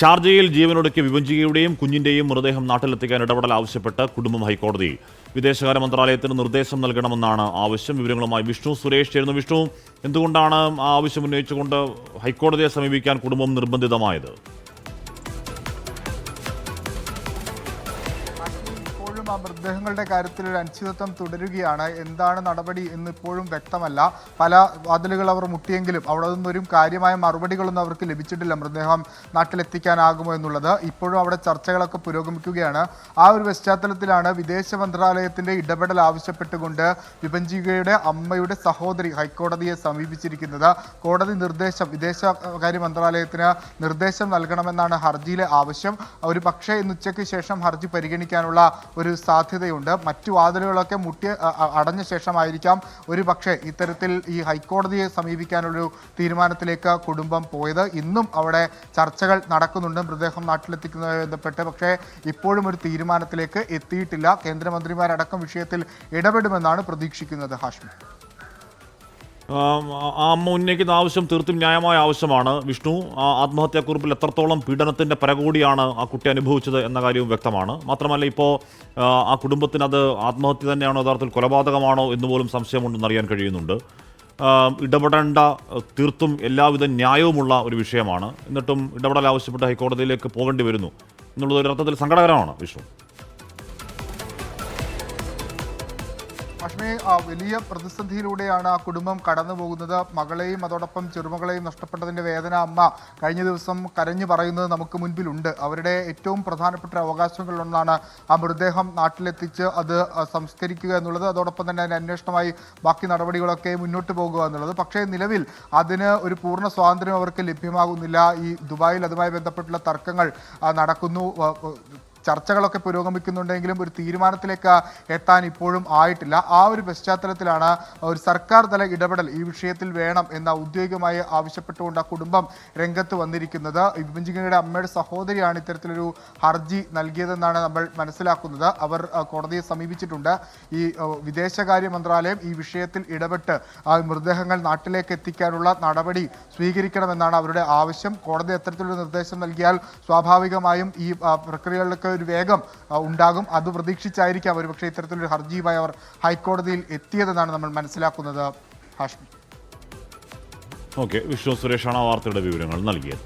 ഷാർജയിൽ ജീവനൊടുക്കിയ വിഭജികയുടെയും കുഞ്ഞിന്റെയും മൃതദേഹം നാട്ടിലെത്തിക്കാൻ ഇടപെടൽ ആവശ്യപ്പെട്ട് കുടുംബം ഹൈക്കോടതിയിൽ. വിദേശകാര്യ മന്ത്രാലയത്തിന് നിർദ്ദേശം നൽകണമെന്നാണ് ആവശ്യം. വിവരങ്ങളുമായി വിഷ്ണു സുരേഷ് ചേരുന്നു. വിഷ്ണു, എന്തുകൊണ്ടാണ് ആ ആവശ്യം ഉന്നയിച്ചുകൊണ്ട് ഹൈക്കോടതിയെ സമീപിക്കാൻ കുടുംബം നിർബന്ധിതമായത്? ഇപ്പോഴും ആ മൃതദേഹങ്ങളുടെ കാര്യത്തിൽ ഒരു അനിശ്ചിതത്വം തുടരുകയാണ്. എന്താണ് നടപടി എന്ന് ഇപ്പോഴും വ്യക്തമല്ല. പല വാതിലുകൾ അവർ മുട്ടിയെങ്കിലും അവിടെ നിന്നൊരു കാര്യമായ മറുപടികളൊന്നും അവർക്ക് ലഭിച്ചിട്ടില്ല. മൃതദേഹം നാട്ടിലെത്തിക്കാനാകുമോ എന്നുള്ളത് ഇപ്പോഴും അവിടെ ചർച്ചകളൊക്കെ പുരോഗമിക്കുകയാണ്. ആ ഒരു പശ്ചാത്തലത്തിലാണ് വിദേശ മന്ത്രാലയത്തിന്റെ ഇടപെടൽ ആവശ്യപ്പെട്ടുകൊണ്ട് വിഭജികയുടെ അമ്മയുടെ സഹോദരി ഹൈക്കോടതിയെ സമീപിച്ചിരിക്കുന്നത്. കോടതി നിർദ്ദേശം വിദേശകാര്യ മന്ത്രാലയത്തിന് നിർദ്ദേശം നൽകണമെന്നാണ് ഹർജിയിലെ ആവശ്യം. ഒരു പക്ഷേ ഇന്ന് ഉച്ചയ്ക്ക് ശേഷം ഹർജി പരിഗണിക്കാനുള്ള ഒരു സാധ്യതയുണ്ട്. മറ്റു വാതിലുകളൊക്കെ അടഞ്ഞ ശേഷമായിരിക്കാം ഒരു പക്ഷേ ഇത്തരത്തിൽ ഈ ഹൈക്കോടതിയെ സമീപിക്കാനുള്ളൊരു തീരുമാനത്തിലേക്ക് കുടുംബം പോയത്. ഇന്നും അവിടെ ചർച്ചകൾ നടക്കുന്നുണ്ട് മൃതദേഹം നാട്ടിലെത്തിക്കുന്നതുമായി ബന്ധപ്പെട്ട്. പക്ഷേ ഇപ്പോഴും ഒരു തീരുമാനത്തിലേക്ക് എത്തിയിട്ടില്ല. കേന്ദ്രമന്ത്രിമാരടക്കം വിഷയത്തിൽ ഇടപെടുമെന്നാണ് പ്രതീക്ഷിക്കുന്നത്. ഹാഷ്മി, ആ അമ്മ ഉന്നയിക്കുന്ന ആവശ്യം തീർത്തും ന്യായമായ ആവശ്യമാണ്. വിഷ്ണു, ആത്മഹത്യാക്കുറിപ്പിൽ എത്രത്തോളം പീഡനത്തിൻ്റെ പരകോടിയാണ് ആ കുട്ടി അനുഭവിച്ചത് എന്ന കാര്യവും വ്യക്തമാണ്. മാത്രമല്ല, ഇപ്പോൾ ആ കുടുംബത്തിന് അത് ആത്മഹത്യ തന്നെയാണോ യഥാർത്ഥത്തിൽ കൊലപാതകമാണോ എന്നുപോലും സംശയമുണ്ടെന്ന് അറിയാൻ കഴിയുന്നുണ്ട്. ഇടപെടേണ്ട തീർത്തും എല്ലാവിധ ന്യായവുമുള്ള ഒരു വിഷയമാണ്. എന്നിട്ടും ഇടപെടൽ ആവശ്യപ്പെട്ട് ഹൈക്കോടതിയിലേക്ക് പോകേണ്ടി വരുന്നു എന്നുള്ളത് ഒരർത്ഥത്തിൽ സങ്കടകരമാണ്. വിഷ്ണു, ഹാഷ്മി, വലിയ പ്രതിസന്ധിയിലൂടെയാണ് ആ കുടുംബം കടന്നു പോകുന്നത്. മകളെയും അതോടൊപ്പം ചെറുമകളെയും നഷ്ടപ്പെട്ടതിൻ്റെ വേദന അമ്മ കഴിഞ്ഞ ദിവസം കരഞ്ഞു പറയുന്നത് നമുക്ക് മുൻപിലുണ്ട്. അവരുടെ ഏറ്റവും പ്രധാനപ്പെട്ട അവകാശങ്ങളിലൊന്നാണ് ആ മൃതദേഹം നാട്ടിലെത്തിച്ച് അത് സംസ്കരിക്കുക എന്നുള്ളത്. അതോടൊപ്പം തന്നെ അതിൻ്റെ അന്വേഷണമായി ബാക്കി നടപടികളൊക്കെ മുന്നോട്ട് പോകുക എന്നുള്ളത്. പക്ഷേ നിലവിൽ അതിന് ഒരു പൂർണ്ണ സ്വാതന്ത്ര്യം അവർക്ക് ലഭ്യമാകുന്നില്ല. ഈ ദുബായിൽ അതുമായി ബന്ധപ്പെട്ടുള്ള തർക്കങ്ങൾ നടക്കുന്നു. ചർച്ചകളൊക്കെ പുരോഗമിക്കുന്നുണ്ടെങ്കിലും ഒരു തീരുമാനത്തിലേക്ക് എത്താൻ ഇപ്പോഴും ആയിട്ടില്ല. ആ ഒരു പശ്ചാത്തലത്തിലാണ് ഒരു സർക്കാർ തല ഇടപെടൽ ഈ വിഷയത്തിൽ വേണം എന്ന ഔദ്യോഗികമായി ആവശ്യപ്പെട്ടുകൊണ്ട് ആ കുടുംബം രംഗത്ത് വന്നിരിക്കുന്നത്. വിഭജികയുടെ അമ്മയുടെ സഹോദരിയാണ് ഇത്തരത്തിലൊരു ഹർജി നൽകിയതെന്നാണ് നമ്മൾ മനസ്സിലാക്കുന്നത്. അവർ കോടതിയെ സമീപിച്ചിട്ടുണ്ട്. ഈ വിദേശകാര്യ മന്ത്രാലയം ഈ വിഷയത്തിൽ ഇടപെട്ട് മൃതദേഹങ്ങൾ നാട്ടിലേക്ക് എത്തിക്കാനുള്ള നടപടി സ്വീകരിക്കണമെന്നാണ് അവരുടെ ആവശ്യം. കോടതി അത്തരത്തിലൊരു നിർദ്ദേശം നൽകിയാൽ സ്വാഭാവികമായും ഈ പ്രക്രിയകളിലൊക്കെ ഒരു വേഗം ഉണ്ടാകും. അത് പ്രതീക്ഷിച്ചായിരിക്കാം ഒരുപക്ഷെ ഇത്തരത്തിലൊരു ഹർജിയുമായി അവർ ഹൈക്കോടതിയിൽ എത്തിയതെന്നാണ് നമ്മൾ മനസ്സിലാക്കുന്നത്. ഹാഷ്മി, ഓക്കെ. വിഷ്ണു സുരേഷാണ് ആ വാർത്തയുടെ വിവരങ്ങൾ നൽകിയത്.